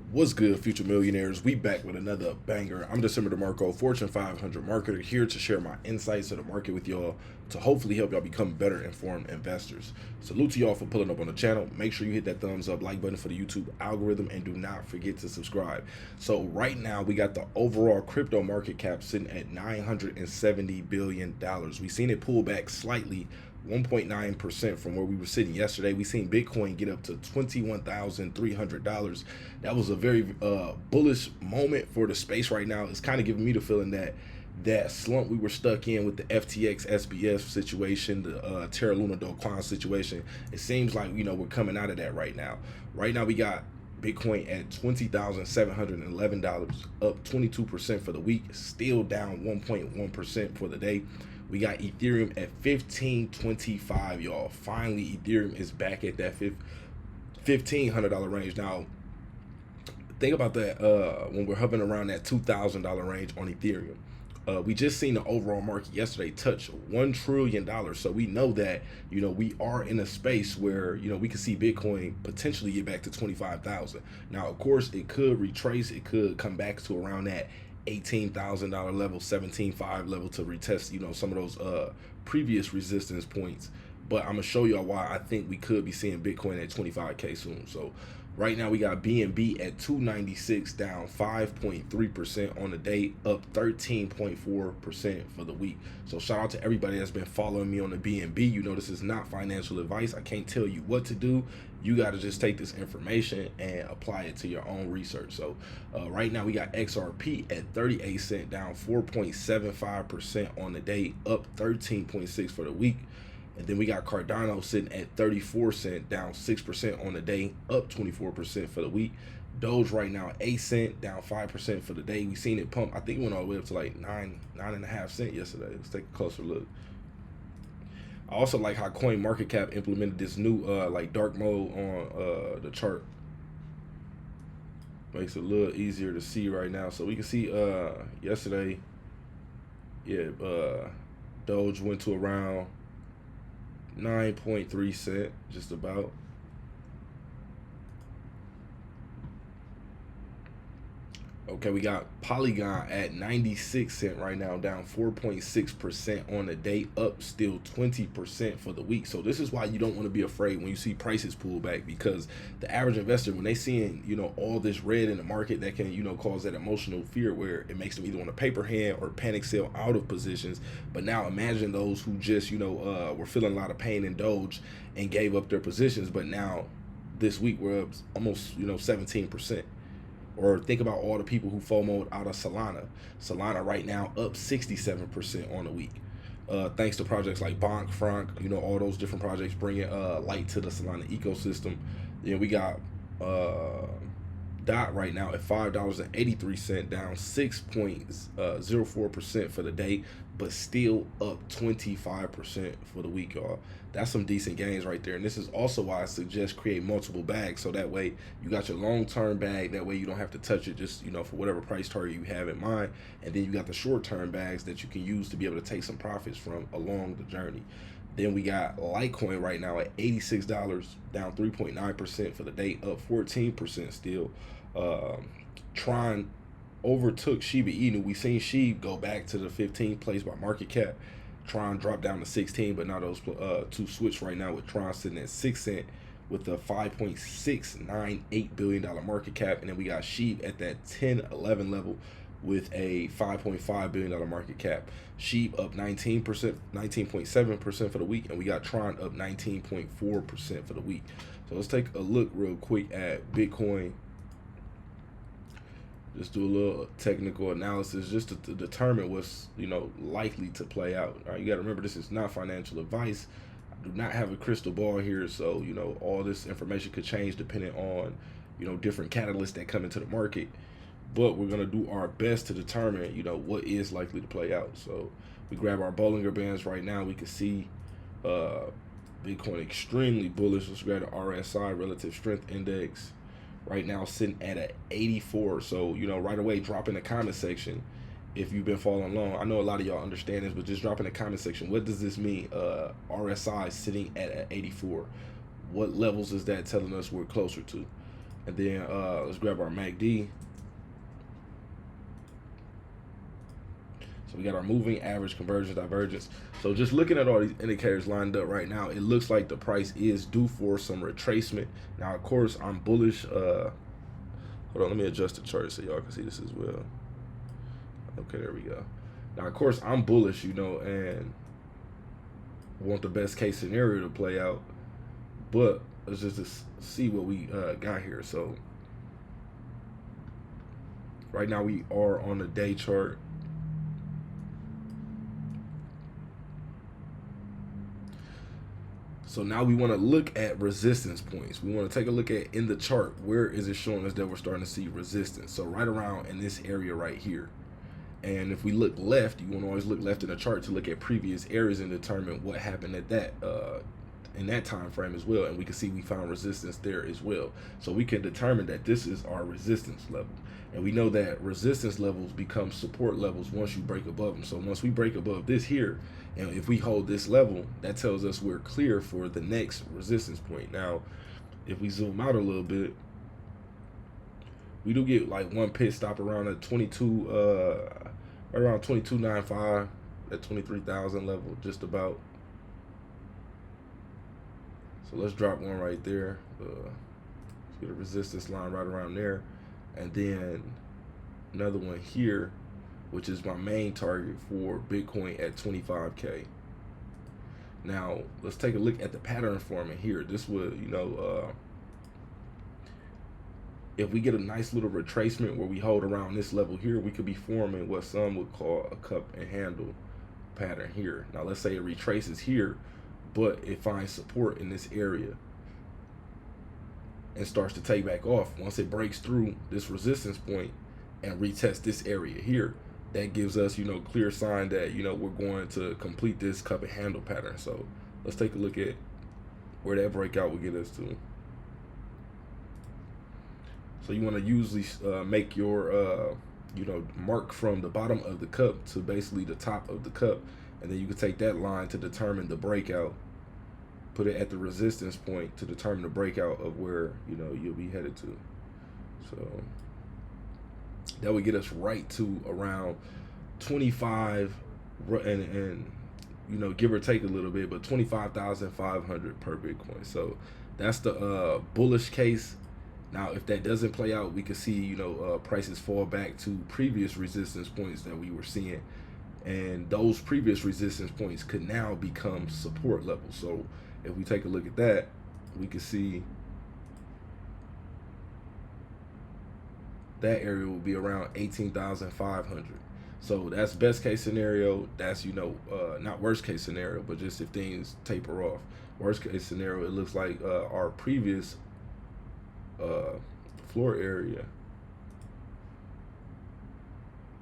What's good, future millionaires? We back with another banger. I'm DecemberDeMarco, Fortune 500 marketer, here to share my insights to the market with y'all to hopefully help y'all become better informed investors. Salute to y'all for pulling up on the channel. Make sure you hit that thumbs up, like button for the YouTube algorithm, and do not forget to subscribe. So right now, we got the overall crypto market cap sitting at $970 billion. We seen it pull back slightly, 1.9% from where we were sitting yesterday. We seen Bitcoin get up to $21,300. That was a very bullish moment for the space right now. It's kind of giving me the feeling that that slump we were stuck in with the FTX SBF situation, the Terra Luna dogecoin situation, it seems like, we're coming out of that right now. Right now we got Bitcoin at $20,711, up 22% for the week, still down 1.1% for the day. We got Ethereum at 1525, y'all. Finally, Ethereum is back at that $1,500 range. Now, think about that when we're hovering around that $2,000 range on Ethereum. We just seen the overall market yesterday touch $1 trillion. So we know that, we are in a space where, we can see Bitcoin potentially get back to 25,000. Now, of course, it could retrace. It could come back to around that $18,000 level, 17.5 level to retest, some of those previous resistance points. But I'm gonna show y'all why I think we could be seeing Bitcoin at 25K soon. So right now we got BNB at 296, down 5.3% on the day, up 13.4% for the week. So shout out to everybody that's been following me on the BNB. This is not financial advice. I can't tell you what to do. You got to just take this information and apply it to your own research. So right now we got XRP at 38 cents, down 4.75% on the day, up 13.6 for the week. And then we got Cardano sitting at 34 cents, down 6% on the day, up 24% for the week. Doge right now 8 cents, down 5% for the day. We seen it pump. I think it went all the way up to like 9.5 cents yesterday. Let's take a closer look. I also like how CoinMarketCap implemented this new like dark mode on the chart. Makes it a little easier to see right now. So we can see yesterday, Doge went to around 9.3 cents, just about. Okay, we got Polygon at 96 cents right now, down 4.6% on the day, up still 20% for the week. So this is why you don't want to be afraid when you see prices pull back, because the average investor, when they seeing, all this red in the market, that can, cause that emotional fear where it makes them either want to paper hand or panic sell out of positions. But now imagine those who just, were feeling a lot of pain in Doge and gave up their positions. But now this week we're up almost, 17%. Or think about all the people who FOMO'd out of Solana. Solana right now up 67% on the week. Thanks to projects like Bonk, Frank, all those different projects bringing light to the Solana ecosystem. Then we got DOT right now at $5.83, down 6.04% for the day, but still up 25% for the week, y'all. That's some decent gains right there. And this is also why I suggest create multiple bags, so that way you got your long-term bag. That way you don't have to touch it, just for whatever price target you have in mind. And then you got the short-term bags that you can use to be able to take some profits from along the journey. Then we got Litecoin right now at $86, down 3.9% for the day, up 14% still. Tron overtook Shiba Inu. We seen Shib go back to the 15th place by market cap. Tron dropped down to 16, but now those two switch right now, with Tron sitting at 6 cents with a $5.698 billion market cap. And then we got Shib at that 10-11 level with a $5.5 billion market cap. Shib up 19%, 19.7% for the week, and we got Tron up 19.4% for the week. So let's take a look real quick at Bitcoin. Just do a little technical analysis just to determine what's likely to play out. All right, you got to remember, this is not financial advice. I do not have a crystal ball here, so all this information could change depending on different catalysts that come into the market. But we're gonna do our best to determine what is likely to play out. So we grab our Bollinger Bands right now. We can see Bitcoin extremely bullish. Let's grab the RSI, Relative Strength Index. Right now sitting at a 84. So, right away, drop in the comment section if you've been following along. I know a lot of y'all understand this, but just drop in the comment section. What does this mean? RSI sitting at an 84. What levels is that telling us we're closer to? And then let's grab our MACD. So we got our moving average, convergence, divergence. So just looking at all these indicators lined up right now, it looks like the price is due for some retracement. Now, of course, I'm bullish. Hold on, let me adjust the chart so y'all can see this as well. Okay, there we go. Now, of course, I'm bullish, you know, and want the best case scenario to play out. But let's just see what we got here. So right now we are on the day chart. So now we want to look at resistance points. We want to take a look at in the chart, where is it showing us that we're starting to see resistance? So right around in this area right here. And if we look left, you want to always look left in the chart to look at previous areas and determine what happened at that in that time frame as well. And we can see we found resistance there as well. So we can determine that this is our resistance level. And we know that resistance levels become support levels once you break above them. So once we break above this here, and if we hold this level, that tells us we're clear for the next resistance point. Now, if we zoom out a little bit, we do get like one pit stop around at 22, right around 22.95, at 23,000 level, just about. So let's drop one right there. Let's get a resistance line right around there, and then another one here, which is my main target for Bitcoin at 25K. Now let's take a look at the pattern forming here. This would, you know, if we get a nice little retracement where we hold around this level here, we could be forming what some would call a cup and handle pattern here. Now let's say it retraces here, but it finds support in this area and starts to take back off. Once it breaks through this resistance point and retest this area here, that gives us, you know, clear sign that, you know, we're going to complete this cup and handle pattern. So let's take a look at where that breakout will get us to. So you want to usually make your you know, mark from the bottom of the cup to basically the top of the cup, and then you can take that line to determine the breakout, put it at the resistance point to determine the breakout of where, you know, you'll be headed to. So that would get us right to around 25, and you know, give or take a little bit, but 25,500 per Bitcoin. So that's the bullish case. Now, if that doesn't play out, we could see, you know, prices fall back to previous resistance points that we were seeing, and those previous resistance points could now become support levels. So if we take a look at that, we can see that area will be around 18,500. So that's best case scenario. That's, you know, not worst case scenario, but just if things taper off. Worst case scenario, it looks like our previous floor area.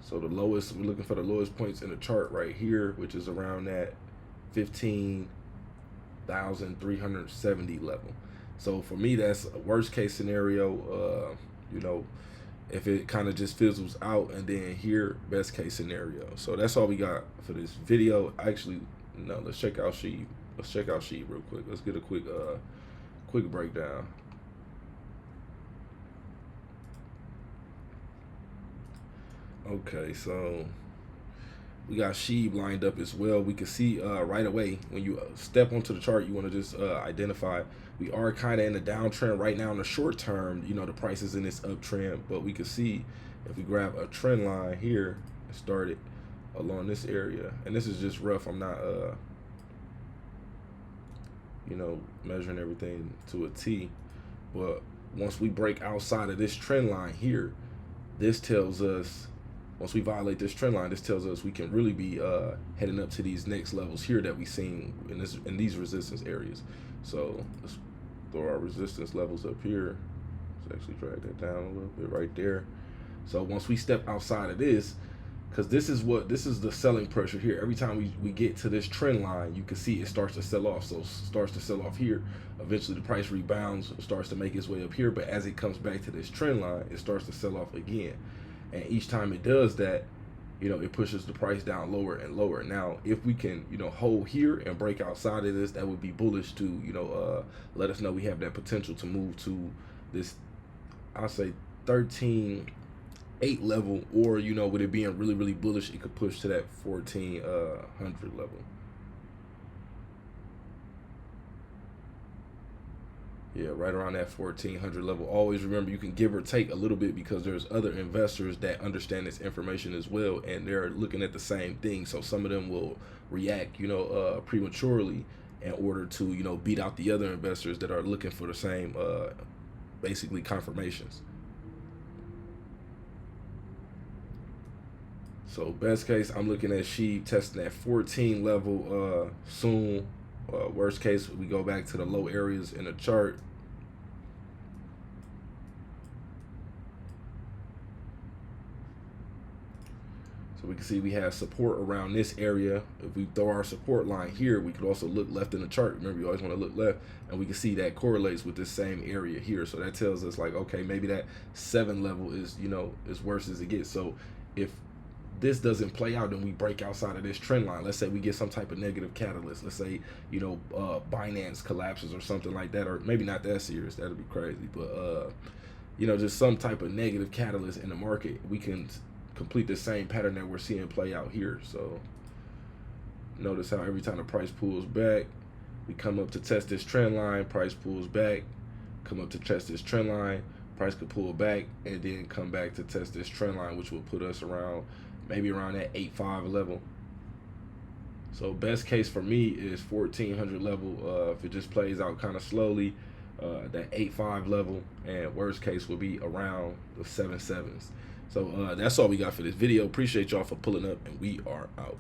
So the lowest, we're looking for the lowest points in the chart right here, which is around that 15,370 level. So for me, that's a worst case scenario. You know, if it kind of just fizzles out, and then here, best case scenario. So that's all we got for this video. Actually, no, let's check out Shib. Let's check out Shib real quick. Let's get a quick breakdown. Okay, so we got Shib lined up as well. We can see right away when you step onto the chart, you want to just identify we are kind of in a downtrend right now in the short term. You know, the price is in this uptrend, but we can see if we grab a trend line here and start it along this area, and this is just rough. I'm not you know, measuring everything to a T, but once we break outside of this trend line here, this tells us, once we violate this trend line, this tells us we can really be heading up to these next levels here that we seen in these resistance areas. So let's throw our resistance levels up here. Let's actually drag that down a little bit right there. So once we step outside of this, because this is the selling pressure here. Every time we get to this trend line, you can see it starts to sell off. So it starts to sell off here. Eventually the price rebounds, starts to make its way up here, but as it comes back to this trend line, it starts to sell off again. And each time it does that, you know, it pushes the price down lower and lower. Now, if we can, you know, hold here and break outside of this, that would be bullish to, you know, let us know we have that potential to move to this I'll say 13.8 level, or you know, with it being really bullish, it could push to that 1400 level. Yeah, right around that 1400 level. Always remember, you can give or take a little bit because there's other investors that understand this information as well, and they're looking at the same thing. So some of them will react, you know, prematurely in order to, you know, beat out the other investors that are looking for the same, basically confirmations. So best case, I'm looking at Shib testing that 14 level soon. Worst case, we go back to the low areas in the chart. So we can see we have support around this area. If we throw our support line here, we could also look left in the chart. Remember, you always want to look left, and we can see that correlates with this same area here. So that tells us like, okay, maybe that 7 level is, you know, as worse as it gets. So if this doesn't play out and we break outside of this trend line, let's say we get some type of negative catalyst, let's say, you know, Binance collapses or something like that, or maybe not that serious, that'd be crazy, but you know, just some type of negative catalyst in the market, we can complete the same pattern that we're seeing play out here. So notice how every time the price pulls back, we come up to test this trend line, price pulls back, come up to test this trend line, price could pull back, and then come back to test this trend line, which will put us around, maybe around that 8.5 level. So best case for me is 1400 level. If it just plays out kind of slowly, that 8.5 level, and worst case will be around the 7.7s. So that's all we got for this video. Appreciate y'all for pulling up, and we are out.